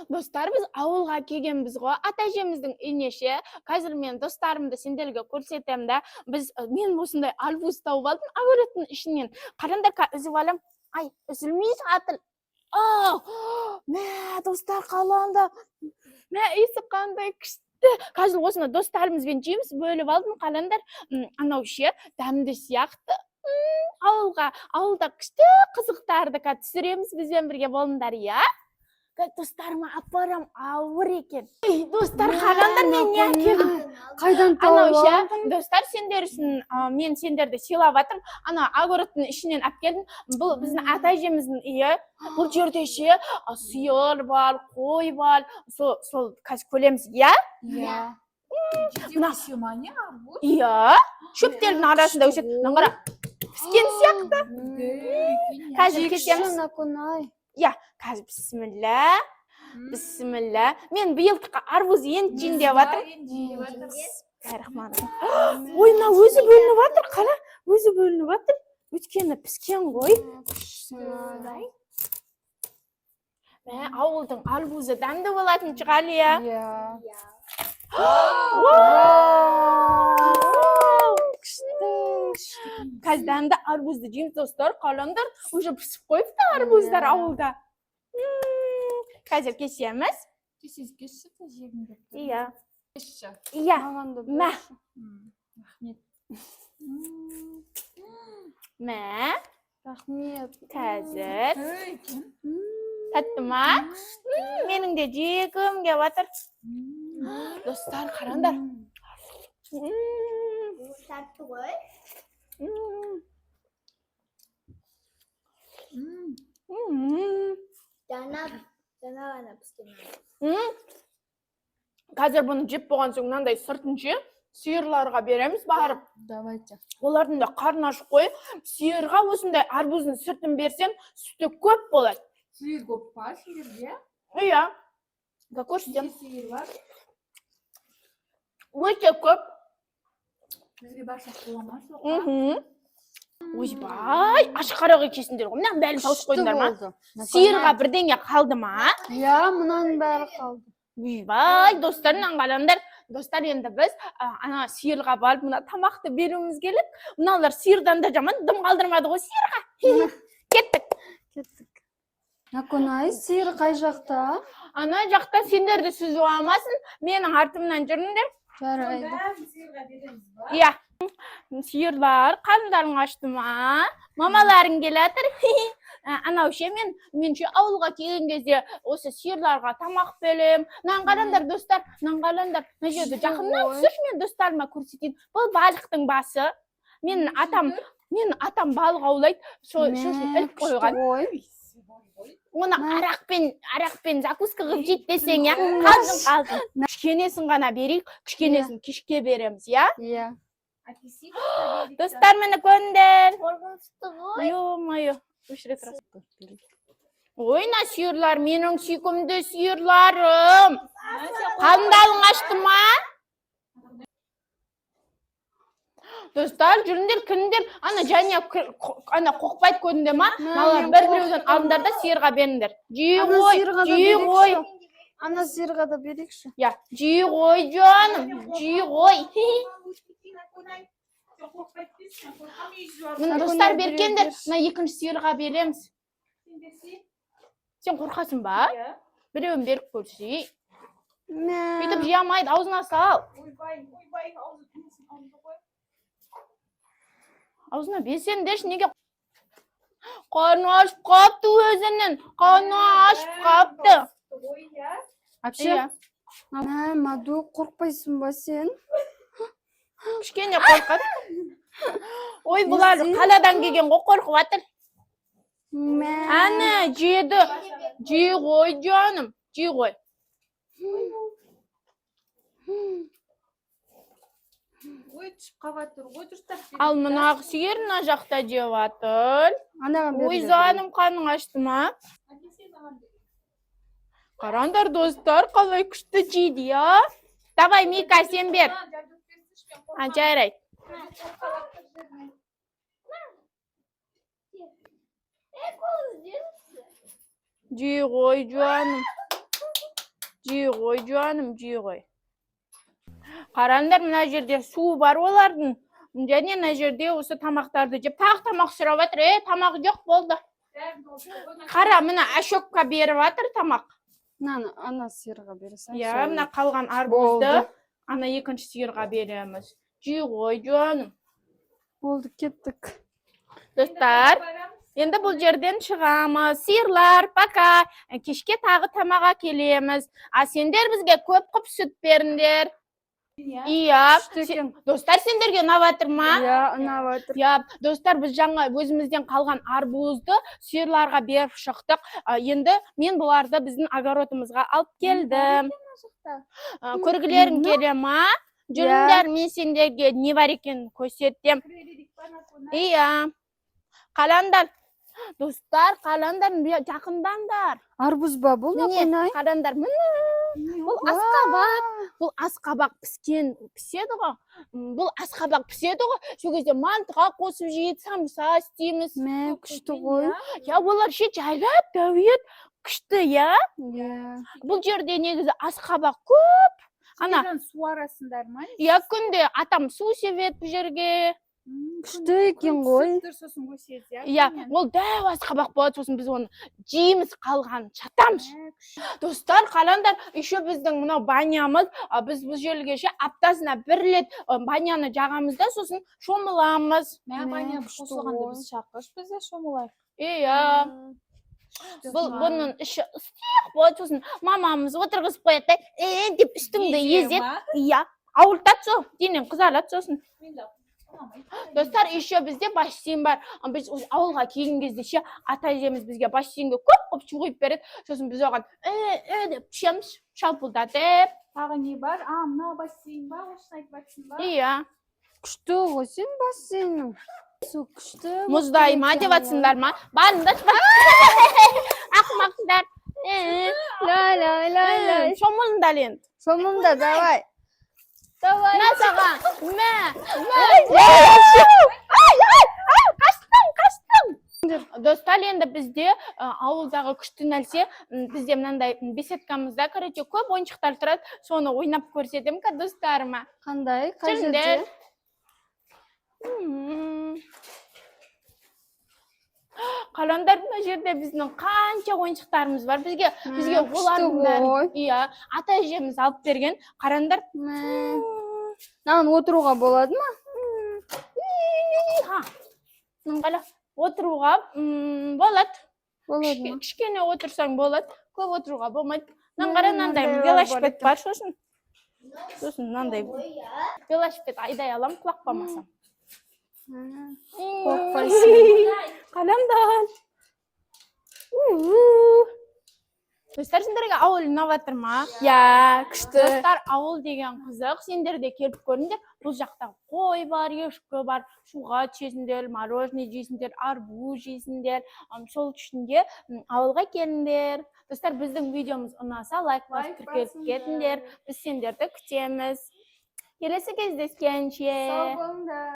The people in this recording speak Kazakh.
Достар, біз ауылға келгенбіз ғой. Ата-әжеміздің үйіне ше. Қазір мен достарымды сендерге көрсетемін да. Мен осындай арбуз тауып алдым. Огородтың ішінен. Қараңдар, үзіп алам. Ай, үзілмей жатыр. Мә, достар, қаланда. Мә, иісі қандай күшті. Қазір осыны достарымызбен жейміз. Бөліп алдым, қаландар. Анау ше, дәмді сияқты. Ауылда күшті қызықтарды түсіреміз бізбен бірге болыңдар, я? Достарыма апарам, ауыр екен. Достар, қараңдар, мен не әкелдім? Қайдан тауып алдың? Достар, сендер үшін мен сендерді сыйлап жатырмын. Ана огородтың ішінен алып келдім. Бұл біздің ата-әжеміздің үйі. Бұл жерде ше сиыр бар, қой бар. Сол қазір көреміз, я? Иә. Иә. Шөптердің арасында өседі. Қара, піскен сияқты. Қазір кесеміз. Я, қазір бісміллә. Бісміллә. Мен биыл арбуз енді жейін деп жатырмын. Ой, мына өзі бөлініп жатыр, қара. Өзі бөлініп жатыр. Өйткені піскен ғой. Ауылдың арбузы дәмді болатын шығар, иә. Қазір дәмді арбузды жейміз, достар. Қаландар, уже пісіп қойыпты арбуздар ауылда. Қазір кесеміз. Кесіп жегім деп. Иә. Кесші. Иә. Мә. Мә. Рахмет. Қазір. Тәтті ма? Менің де жегім кеп жатыр. Достар, қараңдар. Тәтті ғой. Жаңа ғана піскен. Қазір бұны жеп болған соң мынандай сыртын ше, сиырларға береміз барып. Давайте. Олардың да қарны ашып қойып, сиырға осындай арбуздың сыртын берсем, сүті көп болады. Сиыр көп па сиырге? Иә. Көрсетем. Сиыр бар. Өте көп. Бізге барша бола ма? Ойбай, ашқарағы кесіндер ғой. Мына бәрін тауысып қойдыңдар ма? Сиырға бірдеңе қалды ма? Иә, мұнаның бәрі қалды. Ойбай, достарынан қараңдар. Достар, енді біз ана сиырға барып, мына тамақты беруіміз келіп, мыналар сиырдан да жаман дым қалдырмады ғой сиырға. Кеттік. Наконай, сиыр қай жақта? Ана жақта сендерді сүзіп алмасын, менің артымнан жүріңдер. Жарайды. Иә. Сиырлар, қарындарың ашты ма? Мамаларың келатыр. Анау ше, мен ауылға келген кезде осы сиырларға тамақ берем. Нан қарандар, достар, нан қарандар. Мына жерде жақыннан түсірші, мен достарыма көрсетейін. Бұл балықтың басы. Мен атам балық аулайды, сосын іліп қойған. Оны арақпен закуска қылып жейді десең, я? Қалдың. Кішкенесін ғана берейік, кішкенесін кешке береміз, я? Иә. Достар, мені көндер. Ой-ой, үш рет рас. Ойна сиырлар, менің сүйкімді сиырларым. Қандалың ашты ма? Достар, жүріндер, күндер, ана және қоқпайды көдінде ма? Малар бір-біреуден алындар да сиырға беріңдер. Жей ғой. Ана сиырға да берекші. Я, жей ғой, жаным, жей ғой. Достар, бергендер, мына екінші сиырға береміз. Сен қорқасың ба? Біреуін беріп көрсей. Бүйтіп жей алмайды, аузына сал. Аузына берсеңдерші, неге? Қарны ашып қапты өзінің. Қарны ашып қапты. Апше? Маду, қорқпайсың ба сен? Кішкене қорқады. Ой, бұлар қаладан келген ғой, қорқып жатыр. Әні, жеді. Жей ғой, жаным. Жей ғой. Ал мұнағы сиыр мына жақта жеп жатыр. Ой, жаным, қаның ашты ма? Қараңдар, достар, қалай күшті жейді, я? Давай, Мика, сен бер. Жарайды. Жей ғой, жаным. Жей ғой, жаным, жей ғой. Қараңдар, мына жерде су бар олардың. Және мына жерде осы тамақтарды жеп, тағы тамақ сұрап жатыр. Тамақ жоқ болды. Қара, мына ашокка беріп жатыр тамақ. Ана сиырға бересің. Иә, мына қалған арбузды ана екінші сиырға береміз. Жей ғой, жаным. Болды, кеттік. Достар, енді бұл жерден шығамыз. Сиырлар, пока. Кешке тағы тамаға келеміз. Сендер бізге көп қып сүт беріңдер. Иә. Достар, сендерге ұнаватыр ма? Иә, ұнаватыр. Иә, достар, біз жаңа өзімізден қалған арбузды сиырларға беріп шықтық. Енді мен бұларды біздің огородымызға алып келдім. Көргілерің келе ма? Жүріңдер, мен сендерге не бар екенін көрсетем. Иә. Қалаңдар. Достар, қалаңдар, жақындандар. Арбуз ба бұл? Міне, қараңдар, бұл асқабақ. Бұл асқабақ піседі ғой. Бұл асқабақ піседі ғой. Сол кезде мантыға қосып жейді, самса істейміз. Күшті ғой. Я, олар жайлап, дәует, күшті, я? Бұл жерде негізі асқабақ көп. Ана, су арасындар ма? Я, күнде атам су себеді бұл жерге. Күшті екен ғой. Иә, ол дәу асқабақ болады, сосын біз оны жейміз, қалған жатамыз. Достар, қалаңдар, еще біздің мынау банямыз, біз бұл жерге аптасына бір рет баняны жағамыз да, сосын шомыламыз. Баня қосылғанда біз шақырш, бізде шомылайық. Иә. Бұның іші ыстық болады, сосын мамамыз отырғызып қояды, деп үстіңді езет. Иә, ауыртады сол, денең қызарады сосын. Достар, еще бізде бассейн бар. Біз ауылға келген кезде ата-әжеміз бізге бассейнге көп су құйып береді. Сосын біз оған деп ішеміз, шалпылдатып. Тағы не бар? Мына бассейн бар, осыны айтып жатсың ба? Иә. Күшті ғой сен бассейнің. Су күшті. Мұздай ма деп жатсыңдар ма? Барыңдар. Ақымақсыздар. Шомылыңдар енді. Шомылыңдар, давай. Мә саған, мә. Қаштым. Достар, енді бізде ауылдағы күшті нәрсе, бізде мынандай беседкамызда, короче, көп ойыншықтар тұрады, соны ойнап көрсетем ка достарыма. Қандай? Жүріңдер. Қалаңдар, мына жерде біздің қанша ойыншықтарымыз бар. Бізге олардың бәрін, иә, ата-әжеміз алып берген. Қараңдар. Наған отыруға болады ма? Ныңғала, отыруға болады. Кішкене отырсаң болады. Көп отыруға болмайды. Ныңғара, мынандай велосипед бар, сосын мынандай велосипед айдай алам, құлақпамасам. Қалаңдар. Достар, сендерге ауыл ұнаватыр ма? Иә, күшті. Достар, ауыл деген қызық. Сендер де келіп көріңдер. Бұл жақта қой бар, ешкі бар, шуға жейсіңдер, мороженое жейсіңдер, арбуз жейсіңдер. Сол үшін де ауылға келіңдер. Достар, біздің видеомыз ұнаса, лайк басып тіркеліп кетіңдер. Біз сендерді күтеміз. Келесі кездескенше. Сау болыңдар.